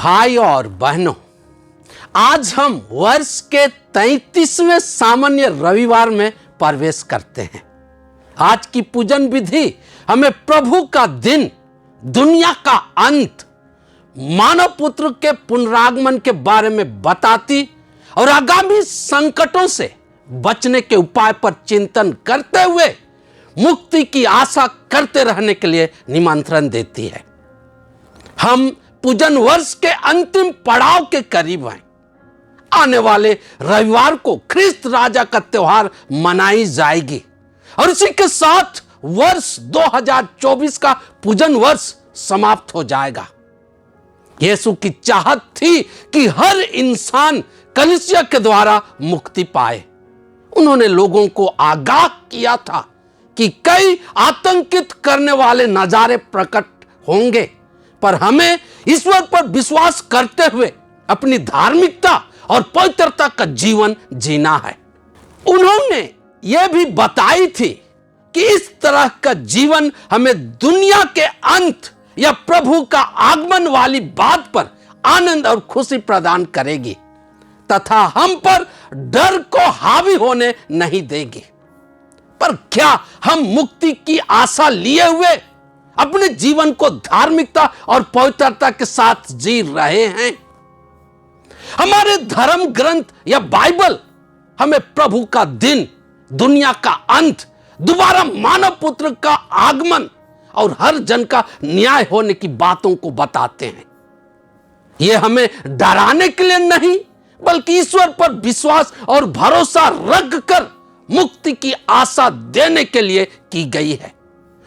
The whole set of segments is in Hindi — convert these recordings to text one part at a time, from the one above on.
भाई और बहनों, आज हम वर्ष के 33वें सामान्य रविवार में प्रवेश करते हैं। आज की पूजन विधि हमें प्रभु का दिन, दुनिया का अंत, मानव पुत्र के पुनरागमन के बारे में बताती और आगामी संकटों से बचने के उपाय पर चिंतन करते हुए मुक्ति की आशा करते रहने के लिए निमंत्रण देती है। हम पूजन वर्ष के अंतिम पड़ाव के करीब हैं। आने वाले रविवार को ख्रिस्त राजा का त्योहार मनाई जाएगी और इसी के साथ वर्ष 2024 का पूजन वर्ष समाप्त हो जाएगा। यीशु की चाहत थी कि हर इंसान कलीसिया के द्वारा मुक्ति पाए। उन्होंने लोगों को आगाह किया था कि कई आतंकित करने वाले नजारे प्रकट होंगे, पर हमें ईश्वर पर विश्वास करते हुए अपनी धार्मिकता और पवित्रता का जीवन जीना है। उन्होंने यह भी बताई थी कि इस तरह का जीवन हमें दुनिया के अंत या प्रभु का आगमन वाली बात पर आनंद और खुशी प्रदान करेगी तथा हम पर डर को हावी होने नहीं देगी। पर क्या हम मुक्ति की आशा लिए हुए अपने जीवन को धार्मिकता और पवित्रता के साथ जी रहे हैं? हमारे धर्म ग्रंथ या बाइबल हमें प्रभु का दिन, दुनिया का अंत, दोबारा मानव पुत्र का आगमन और हर जन का न्याय होने की बातों को बताते हैं। यह हमें डराने के लिए नहीं, बल्कि ईश्वर पर विश्वास और भरोसा रखकर मुक्ति की आशा देने के लिए की गई है।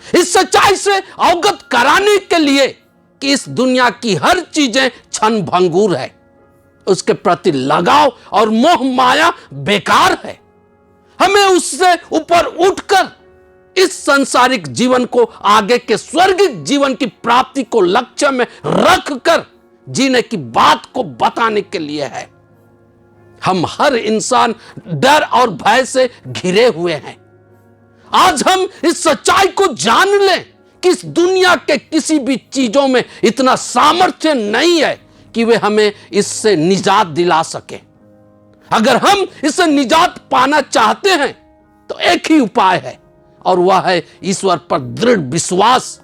इस सच्चाई से अवगत कराने के लिए कि इस दुनिया की हर चीजें क्षण भंगुर है, उसके प्रति लगाव और मोह माया बेकार है। हमें उससे ऊपर उठकर इस सांसारिक जीवन को आगे के स्वर्गिक जीवन की प्राप्ति को लक्ष्य में रखकर जीने की बात को बताने के लिए है। हम हर इंसान डर और भय से घिरे हुए हैं। आज हम इस सच्चाई को जान लें कि इस दुनिया के किसी भी चीजों में इतना सामर्थ्य नहीं है कि वे हमें इससे निजात दिला सके। अगर हम इससे निजात पाना चाहते हैं तो एक ही उपाय है और वह है ईश्वर पर दृढ़ विश्वास,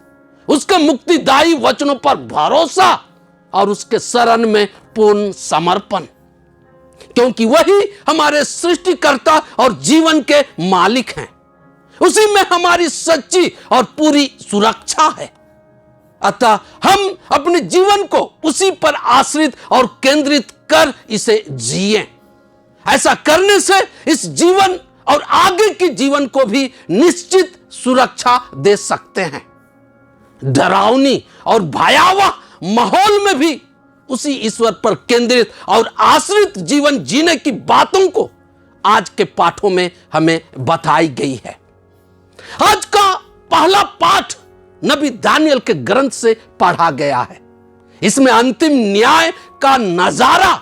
उसके मुक्तिदायी वचनों पर भरोसा और उसके शरण में पूर्ण समर्पण, क्योंकि वही हमारे सृष्टिकर्ता और जीवन के मालिक हैं। उसी में हमारी सच्ची और पूरी सुरक्षा है। अतः हम अपने जीवन को उसी पर आश्रित और केंद्रित कर इसे जिएं। ऐसा करने से इस जीवन और आगे के जीवन को भी निश्चित सुरक्षा दे सकते हैं। डरावनी और भयावह माहौल में भी उसी ईश्वर पर केंद्रित और आश्रित जीवन जीने की बातों को आज के पाठों में हमें बताई गई है। आज का पहला पाठ नबी दानियल के ग्रंथ से पढ़ा गया है। इसमें अंतिम न्याय का नजारा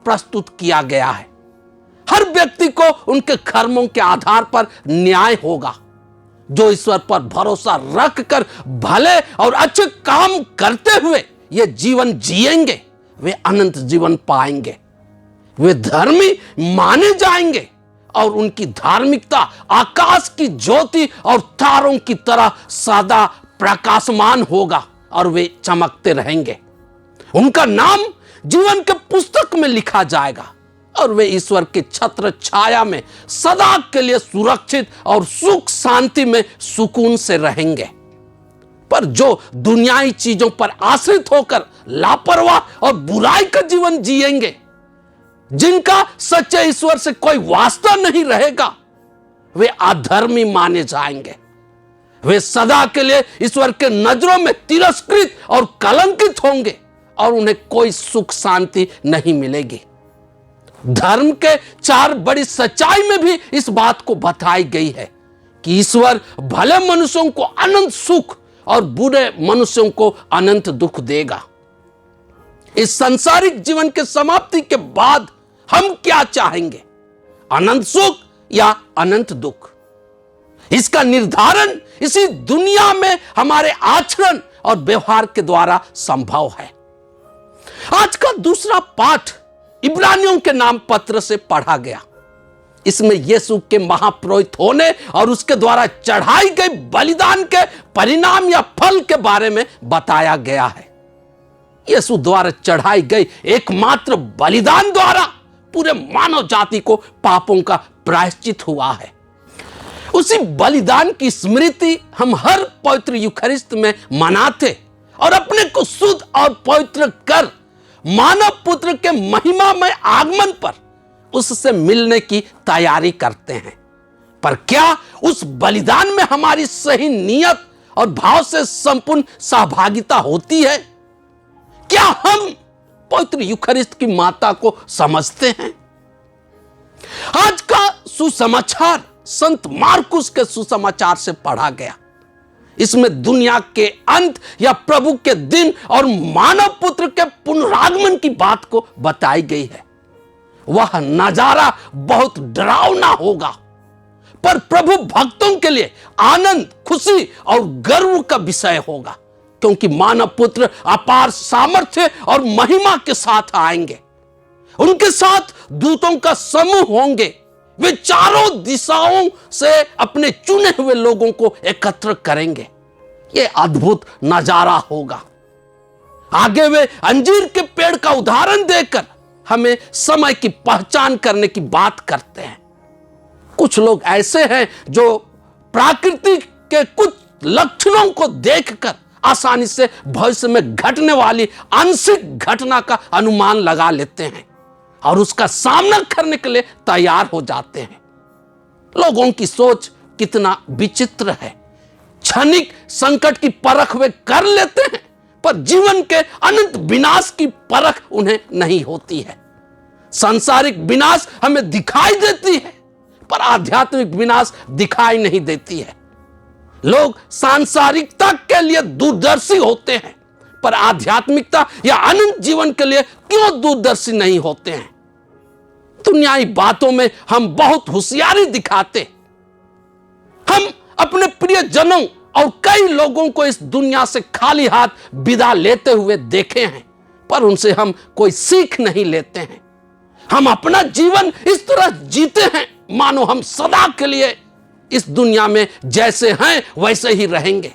प्रस्तुत किया गया है। हर व्यक्ति को उनके कर्मों के आधार पर न्याय होगा। जो ईश्वर पर भरोसा रखकर भले और अच्छे काम करते हुए ये जीवन जिएंगे, वे अनंत जीवन पाएंगे। वे धर्मी माने जाएंगे और उनकी धार्मिकता आकाश की ज्योति और तारों की तरह सदा प्रकाशमान होगा और वे चमकते रहेंगे। उनका नाम जीवन के पुस्तक में लिखा जाएगा और वे ईश्वर के छत्र छाया में सदा के लिए सुरक्षित और सुख शांति में सुकून से रहेंगे। पर जो दुनियाई चीजों पर आश्रित होकर लापरवाह और बुराई का जीवन जिएंगे, जिनका सच्चे ईश्वर से कोई वास्ता नहीं रहेगा, वे अधर्मी माने जाएंगे। वे सदा के लिए ईश्वर के नजरों में तिरस्कृत और कलंकित होंगे और उन्हें कोई सुख शांति नहीं मिलेगी। धर्म के चार बड़ी सच्चाई में भी इस बात को बताई गई है कि ईश्वर भले मनुष्यों को अनंत सुख और बुरे मनुष्यों को अनंत दुख देगा। इस सांसारिक जीवन के समाप्ति के बाद हम क्या चाहेंगे, अनंत सुख या अनंत दुख? इसका निर्धारण इसी दुनिया में हमारे आचरण और व्यवहार के द्वारा संभव है। आज का दूसरा पाठ इब्रानियों के नाम पत्र से पढ़ा गया। इसमें यीशु के महापुरोहित होने और उसके द्वारा चढ़ाई गई बलिदान के परिणाम या फल के बारे में बताया गया है। यीशु द्वारा चढ़ाई गई एकमात्र बलिदान द्वारा पूरे मानव जाति को पापों का प्रायश्चित हुआ है। उसी बलिदान की स्मृति हम हर पवित्र यूखरिस्त में मनाते और अपने को शुद्ध और पवित्र कर मानव पुत्र के महिमामय आगमन पर उससे मिलने की तैयारी करते हैं। पर क्या उस बलिदान में हमारी सही नियत और भाव से संपूर्ण सहभागिता होती है? क्या हम पवित्र यूखरिस्त की माता को समझते हैं? आज का सुसमाचार संत मार्कुस के सुसमाचार से पढ़ा गया। इसमें दुनिया के अंत या प्रभु के दिन और मानव पुत्र के पुनरागमन की बात को बताई गई है। वह नजारा बहुत डरावना होगा, पर प्रभु भक्तों के लिए आनंद, खुशी और गर्व का विषय होगा, क्योंकि मानव पुत्र अपार सामर्थ्य और महिमा के साथ आएंगे। उनके साथ दूतों का समूह होंगे। वे चारों दिशाओं से अपने चुने हुए लोगों को एकत्र करेंगे। यह अद्भुत नजारा होगा। आगे वे अंजीर के पेड़ का उदाहरण देकर हमें समय की पहचान करने की बात करते हैं। कुछ लोग ऐसे हैं जो प्रकृति के कुछ लक्षणों को देखकर आसानी से भविष्य में घटने वाली आंशिक घटना का अनुमान लगा लेते हैं और उसका सामना करने के लिए तैयार हो जाते हैं। लोगों की सोच कितना विचित्र है। क्षणिक संकट की परख वे कर लेते हैं, पर जीवन के अनंत विनाश की परख उन्हें नहीं होती है। सांसारिक विनाश हमें दिखाई देती है, पर आध्यात्मिक विनाश दिखाई नहीं देती है। लोग सांसारिकता के लिए दूरदर्शी होते हैं, पर आध्यात्मिकता या अनंत जीवन के लिए क्यों दूरदर्शी नहीं होते हैं? दुनियाई बातों में हम बहुत होशियारी दिखाते। हम अपने प्रियजनों और कई लोगों को इस दुनिया से खाली हाथ विदा लेते हुए देखे हैं, पर उनसे हम कोई सीख नहीं लेते हैं। हम अपना जीवन इस तरह जीते हैं मानो हम सदा के लिए इस दुनिया में जैसे हैं वैसे ही रहेंगे।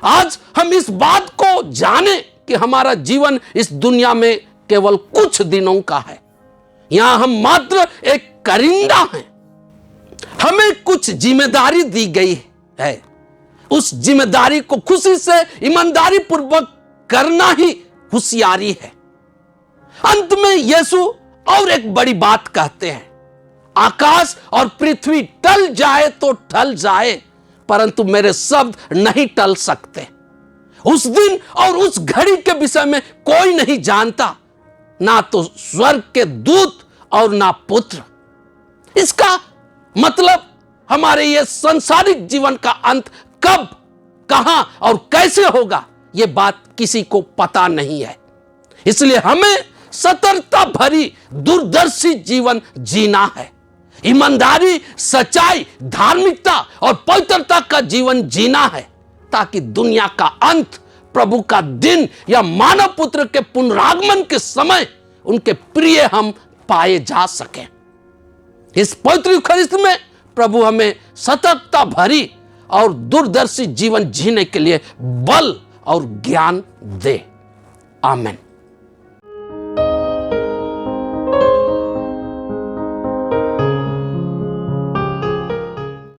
आज हम इस बात को जाने कि हमारा जीवन इस दुनिया में केवल कुछ दिनों का है। यहां हम मात्र एक करिंदा हैं। हमें कुछ जिम्मेदारी दी गई है। उस जिम्मेदारी को खुशी से ईमानदारी पूर्वक करना ही होशियारी है। अंत में यीशु और एक बड़ी बात कहते हैं, आकाश और पृथ्वी टल जाए तो टल जाए, परंतु मेरे शब्द नहीं टल सकते। उस दिन और उस घड़ी के विषय में कोई नहीं जानता, ना तो स्वर्ग के दूत और ना पुत्र। इसका मतलब हमारे ये सांसारिक जीवन का अंत कब, कहां और कैसे होगा, यह बात किसी को पता नहीं है। इसलिए हमें सतर्कता भरी दूरदर्शी जीवन जीना है। ईमानदारी, सच्चाई, धार्मिकता और पवित्रता का जीवन जीना है, ताकि दुनिया का अंत, प्रभु का दिन या मानव पुत्र के पुनरागमन के समय उनके प्रिय हम पाए जा सकें। इस पवित्र यूखरिस्त में प्रभु हमें सतर्कता भरी और दूरदर्शी जीवन जीने के लिए बल और ज्ञान दे। आमीन।